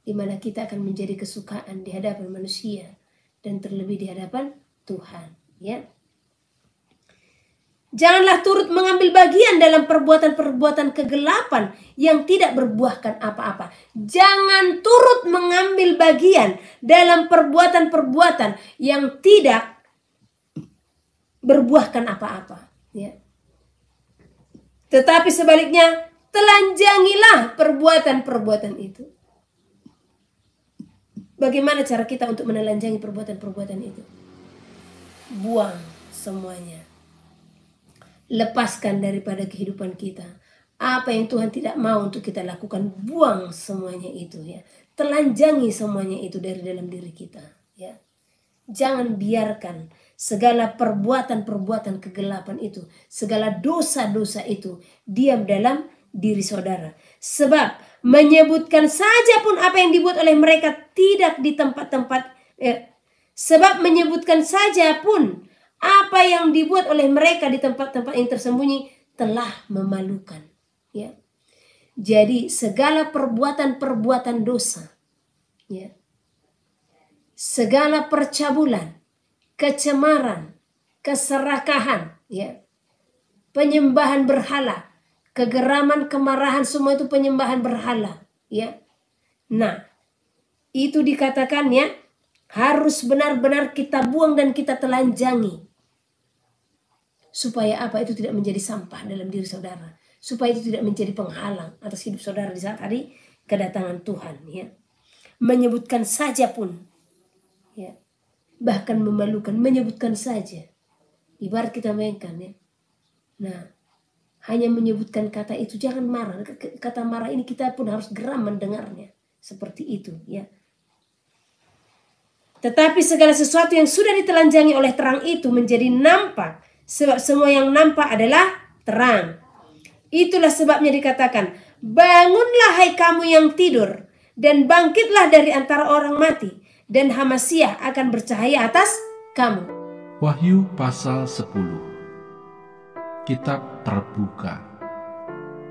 di mana kita akan menjadi kesukaan di hadapan manusia dan terlebih di hadapan Tuhan. Ya. Janganlah turut mengambil bagian dalam perbuatan-perbuatan kegelapan yang tidak berbuahkan apa-apa. Jangan turut mengambil bagian dalam perbuatan-perbuatan yang tidak berbuahkan apa-apa. Ya. Tetapi sebaliknya, telanjangilah perbuatan-perbuatan itu. Bagaimana cara kita untuk menelanjangi perbuatan-perbuatan itu? Buang semuanya. Lepaskan daripada kehidupan kita. Apa yang Tuhan tidak mau untuk kita lakukan, buang semuanya itu ya. Telanjangi semuanya itu dari dalam diri kita ya. Jangan biarkan segala perbuatan-perbuatan kegelapan itu, segala dosa-dosa itu diam dalam diri saudara. Sebab menyebutkan saja pun apa yang dibuat oleh mereka tidak di tempat-tempat sebab menyebutkan saja pun apa yang dibuat oleh mereka di tempat-tempat yang tersembunyi telah memalukan. Ya. Jadi segala perbuatan-perbuatan dosa, ya, segala percabulan, kecemaran, keserakahan, ya, penyembahan berhala, kegeraman, kemarahan, semua itu penyembahan berhala. Ya. Nah, itu dikatakan ya, harus benar-benar kita buang dan kita telanjangi. Supaya apa? Itu tidak menjadi sampah dalam diri saudara. Supaya itu tidak menjadi penghalang atas hidup saudara di saat hari kedatangan Tuhan. Ya. Menyebutkan saja pun. Ya. Bahkan memalukan. Menyebutkan saja. Ibarat kita mainkan. Ya. Nah, hanya menyebutkan kata itu. Jangan marah. Kata marah ini kita pun harus geram mendengarnya. Seperti itu. Ya. Tetapi segala sesuatu yang sudah ditelanjangi oleh terang itu menjadi nampak. Sebab semua yang nampak adalah terang. Itulah sebabnya dikatakan, bangunlah hai kamu yang tidur, dan bangkitlah dari antara orang mati, dan Hamasiah akan bercahaya atas kamu. Wahyu pasal 10. Kitab terbuka.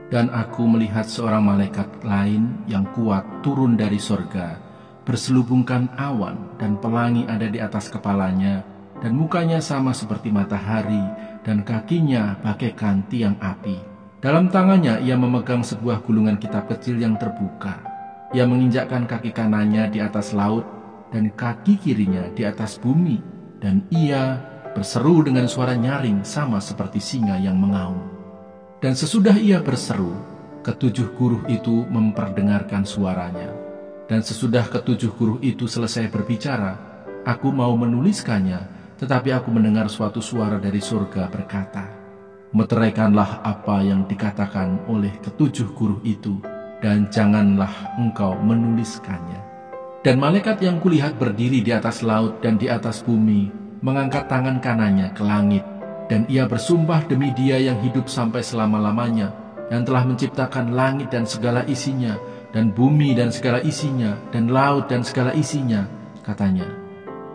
Dan aku melihat seorang malaikat lain yang kuat turun dari sorga, berselubungkan awan, dan pelangi ada di atas kepalanya, dan mukanya sama seperti matahari, dan kakinya bagaikan tiang api. Dalam tangannya ia memegang sebuah gulungan kitab kecil yang terbuka. Ia menginjakkan kaki kanannya di atas laut, dan kaki kirinya di atas bumi, dan ia berseru dengan suara nyaring sama seperti singa yang mengaum. Dan sesudah ia berseru, ketujuh guruh itu memperdengarkan suaranya. Dan sesudah ketujuh guruh itu selesai berbicara, aku mau menuliskannya, tetapi aku mendengar suatu suara dari surga berkata, meteraikanlah apa yang dikatakan oleh ketujuh guruh itu, dan janganlah engkau menuliskannya. Dan malaikat yang kulihat berdiri di atas laut dan di atas bumi, mengangkat tangan kanannya ke langit, dan ia bersumpah demi Dia yang hidup sampai selama-lamanya, yang telah menciptakan langit dan segala isinya, dan bumi dan segala isinya, dan laut dan segala isinya, katanya,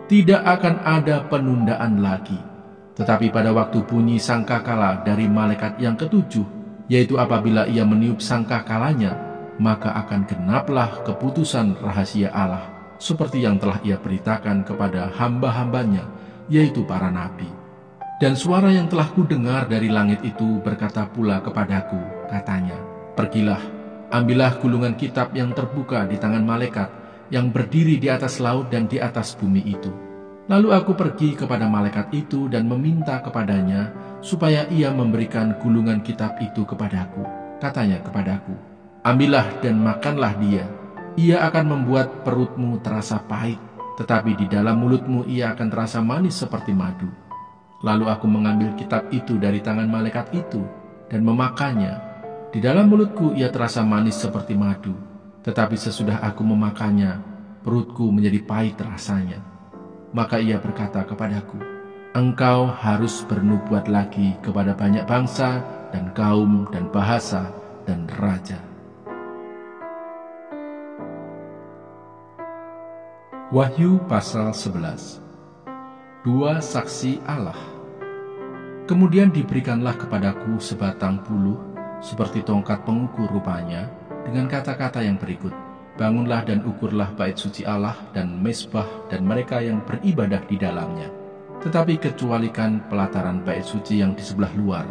tidak akan ada penundaan lagi. Tetapi pada waktu bunyi sangkakala dari malaikat yang ketujuh, yaitu apabila ia meniup sangkakalanya, maka akan genaplah keputusan rahasia Allah, seperti yang telah ia beritakan kepada hamba-hambanya, yaitu para nabi. Dan suara yang telah kudengar dari langit itu berkata pula kepadaku, katanya, pergilah, ambillah gulungan kitab yang terbuka di tangan malaikat yang berdiri di atas laut dan di atas bumi itu. Lalu aku pergi kepada malaikat itu dan meminta kepadanya supaya ia memberikan gulungan kitab itu kepadaku. Katanya kepadaku, ambillah dan makanlah dia. Ia akan membuat perutmu terasa pahit, tetapi di dalam mulutmu ia akan terasa manis seperti madu. Lalu aku mengambil kitab itu dari tangan malaikat itu dan memakannya. Di dalam mulutku ia terasa manis seperti madu, tetapi sesudah aku memakannya, perutku menjadi pahit rasanya. Maka ia berkata kepadaku, engkau harus bernubuat lagi kepada banyak bangsa dan kaum dan bahasa dan raja. Wahyu pasal 11. Dua saksi Allah. Kemudian diberikanlah kepadaku sebatang buluh seperti tongkat pengukur rupanya, dengan kata-kata yang berikut, bangunlah dan ukurlah bait suci Allah dan mezbah dan mereka yang beribadah di dalamnya. Tetapi kecualikan pelataran bait suci yang di sebelah luar,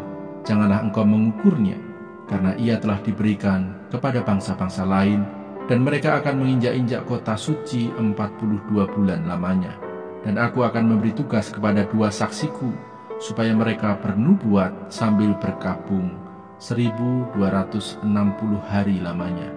janganlah engkau mengukurnya, karena ia telah diberikan kepada bangsa-bangsa lain, dan mereka akan menginjak-injak kota suci 42 bulan lamanya. Dan aku akan memberi tugas kepada dua saksiku, supaya mereka bernubuat sambil berkabung 1260 hari lamanya.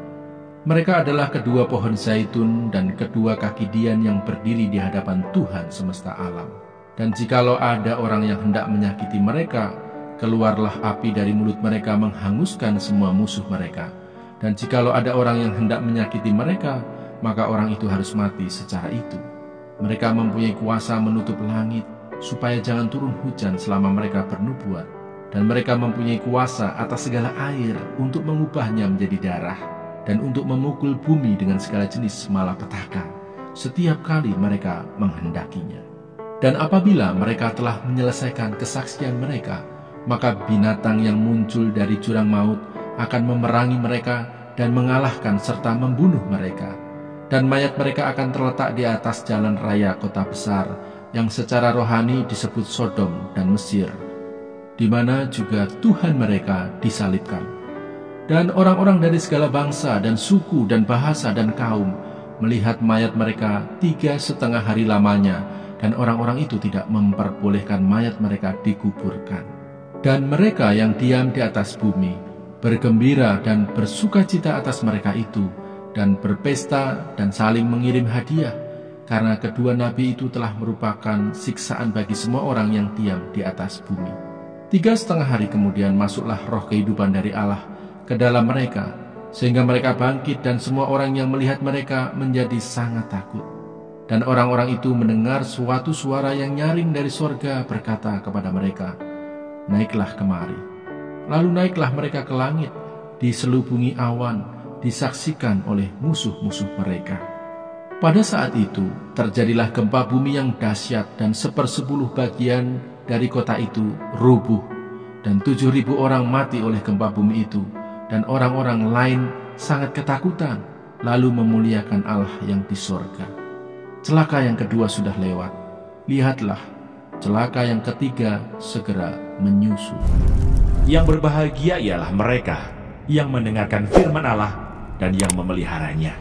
Mereka adalah kedua pohon zaitun dan kedua kaki dian yang berdiri di hadapan Tuhan semesta alam. Dan jikalau ada orang yang hendak menyakiti mereka, keluarlah api dari mulut mereka menghanguskan semua musuh mereka. Dan jikalau ada orang yang hendak menyakiti mereka, maka orang itu harus mati secara itu. Mereka mempunyai kuasa menutup langit, supaya jangan turun hujan selama mereka bernubuat. Dan mereka mempunyai kuasa atas segala air untuk mengubahnya menjadi darah, dan untuk memukul bumi dengan segala jenis malapetaka, setiap kali mereka menghendakinya. Dan apabila mereka telah menyelesaikan kesaksian mereka, maka binatang yang muncul dari jurang maut akan memerangi mereka dan mengalahkan serta membunuh mereka. Dan mayat mereka akan terletak di atas jalan raya kota besar yang secara rohani disebut Sodom dan Mesir, di mana juga Tuhan mereka disalibkan. Dan orang-orang dari segala bangsa dan suku dan bahasa dan kaum melihat mayat mereka 3,5 hari lamanya, dan orang-orang itu tidak memperbolehkan mayat mereka dikuburkan. Dan mereka yang diam di atas bumi bergembira dan bersukacita atas mereka itu, dan berpesta dan saling mengirim hadiah, karena kedua nabi itu telah merupakan siksaan bagi semua orang yang diam di atas bumi. 3,5 hari kemudian masuklah roh kehidupan dari Allah ke dalam mereka, sehingga mereka bangkit, dan semua orang yang melihat mereka menjadi sangat takut. Dan orang-orang itu mendengar suatu suara yang nyaring dari sorga berkata kepada mereka, naiklah kemari. Lalu naiklah mereka ke langit, diselubungi awan, disaksikan oleh musuh-musuh mereka. Pada saat itu terjadilah gempa bumi yang dahsyat, dan 1/10 bagian dari kota itu rubuh, dan 7.000 orang mati oleh gempa bumi itu. Dan orang-orang lain sangat ketakutan, lalu memuliakan Allah yang di sorga. Celaka yang kedua sudah lewat, lihatlah, celaka yang ketiga segera menyusul. Yang berbahagia ialah mereka yang mendengarkan firman Allah dan yang memeliharanya.